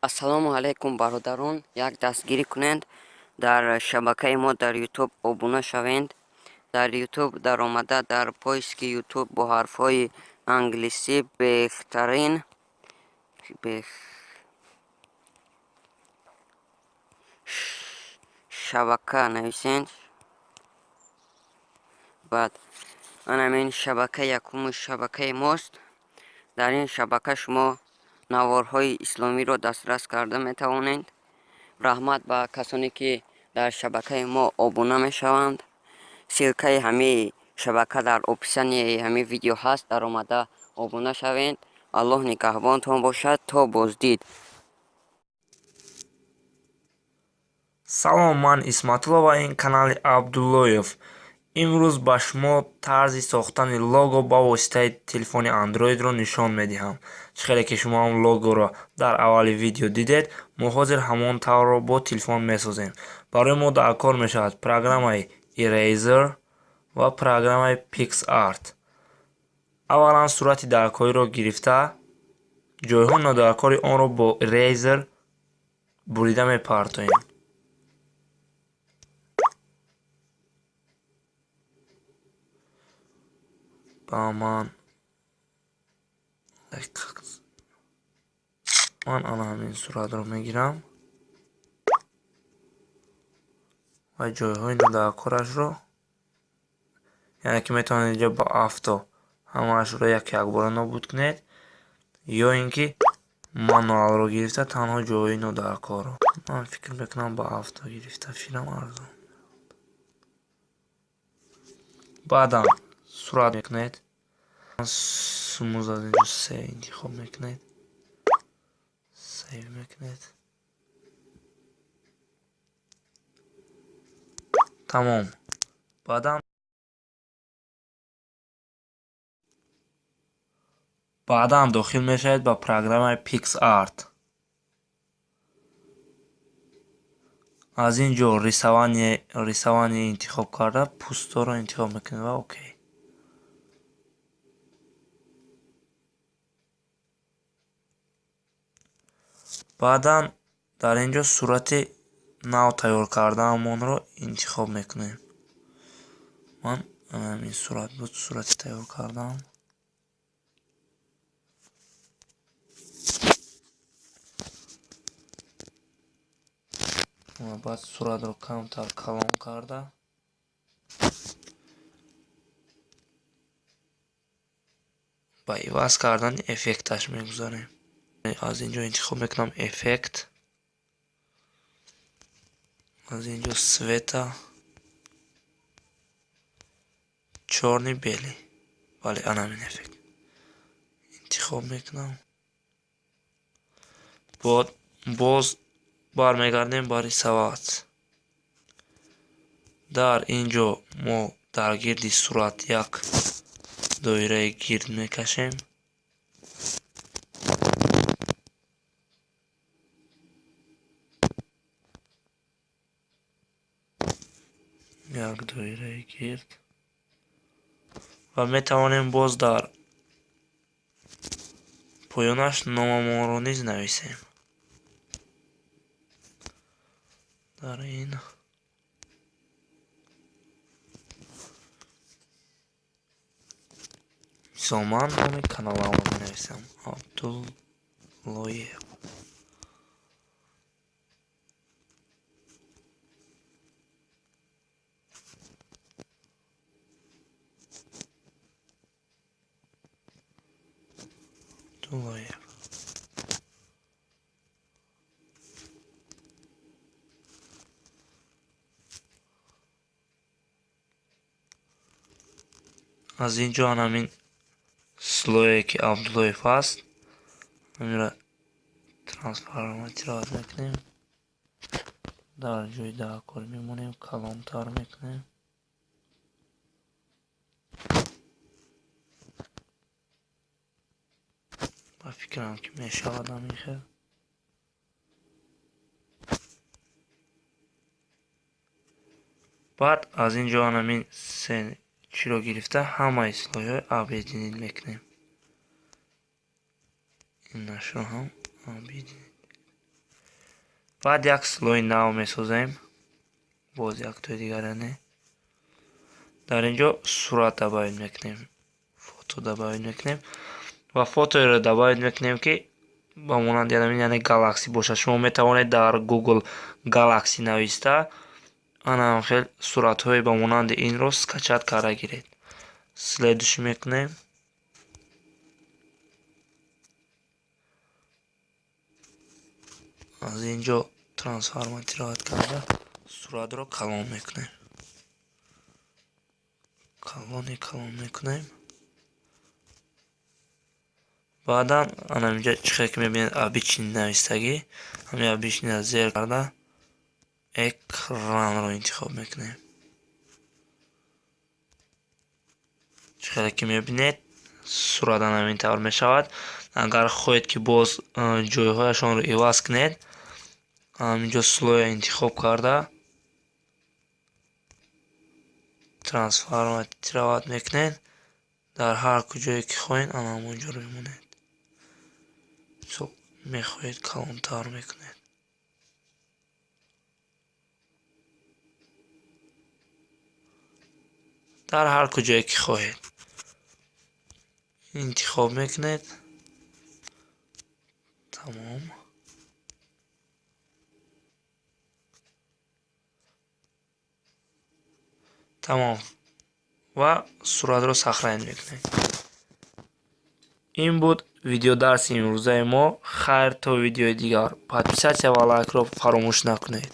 ассалому алайкум бародарон. Як дастгирӣ кунед дар шабакаи мо дар YouTube обуна шавед. Дар YouTube дар омада дар поиски YouTube бо ҳарфҳои англисӣ беҳтарин шабака нависед. баъд анамин шабака якуми шабакаи мост. дар ин шабака шумо наворҳои исломиро дастрас карда метавонед. раҳмат ба касоне ки дар шабакаи мо обуна мешаванд. силкаи ҳамаи шабака дар описанияи ҳамаи видео ҳаст. дар омада обуна шавед. аллоҳ нигаҳбонтон бошад. То боздид. Салом, ман Исматулло ва ин канали Абдуллоев. имрӯз ба шумо тарзи сохтани лого ба воситаи телефони Android-ро нишон медиҳам. Чӣ ки шумо ҳам логоро дар аввали видео дидед, мо ҳозир ҳамон таврро бо телефон месозем. Барои мо дар кор мешавад программаи Eraser ва программаи PixArt. аввалан сурати даркоиро гирифта, ҷойҳои нодаркори онро бо Eraser бурида мепартоем. ман ана ҳамин суратро мегирам ва ҷойҳои нодаркорашро, яъне ки метавонед инҷо ба авто ҳамаашро як бора нобуд кунед, ё ин ки мануалро гирифта танҳо ҷойҳои нодаркорро. ман фикр мекунам ба авто гирифта фирам арзон. баъдам сурат мекунед. смуз аз инҷо се интихоб мекунед. сейв мекунед. тамом. баъдан дохил мешавед ба программаи PixArt. аз инҷо рисование интихоб карда пӯстҳоро интихоб мекунед ва окей. баъдан дар инҷо сурати нав тайёр кардаамонро интихоб мекунем. ман ҳамин сурат буд сурати тайёр кардам. баъд суратро камтар калон карда ба иваз кардани эффекташ мегузарем. аз инҷо интихоб мекунам эффект. аз инҷо света чорни бели. бале, анамин эффект интихоб мекунам. боз бармегардем ба рисоват. дар инҷо мо дар гирди сурат як доираи гирд мекашем. як доираи гирд ва метавонем боз дар поёнаш номамонро низ нависем. дар ин мисол ман номи каналамро менависам Абдуллоев. аз инҷо анамин слое ки Абдуллоев аст, амира трансформатировать мекунем. дар ҷои даркор мемонем, калонтар мекунем. ба фикрам ки мешавад ҳамин хел. баъд аз инҷо анамин чиро гирифта ҳамаи слоеҳои объединить мекунем. инашро ҳам объединить. баъд як слои нав месозем. боз яктои дигарене. дар инҷо сурат добавид мекунем, фото добавид мекунем ва фотоеро добавид мекунем ки ба монанди яъне Galaxy бошад. шумо метавонед дар Google Galaxy нависта анам хел суратҳои ба монанди инро скачат карда гиред. следующий мекунем. аз инҷо трансформатировать карда суратро калон мекунем. калон мекунем. баъдан ана инҷо чӣ хеле ки мебинед обичный навистагӣ, ҳамин обичныйро зер карда экранро интихоб мекунем. чӣ хеле ки мебинед сурат ҳамин тавр мешавад. агар хоҳед ки боз ҷойҳояшонро иваз кунед, ҳаминҷо слоя интихоб карда трансформатировать мекунед. дар ҳар куҷое ки хоҳед ана ҳамонҷоро мемонед. мехоҳед калонтар мекунед. дар ҳар куҷое ки хоҳед интихоб мекунед. тамом. тамом ва суратро сахраен мекунед. ин буд видеодарси имрӯзаи мо. хайр то видеои дигар. подписатсия ва лайкро фаромӯш накунед.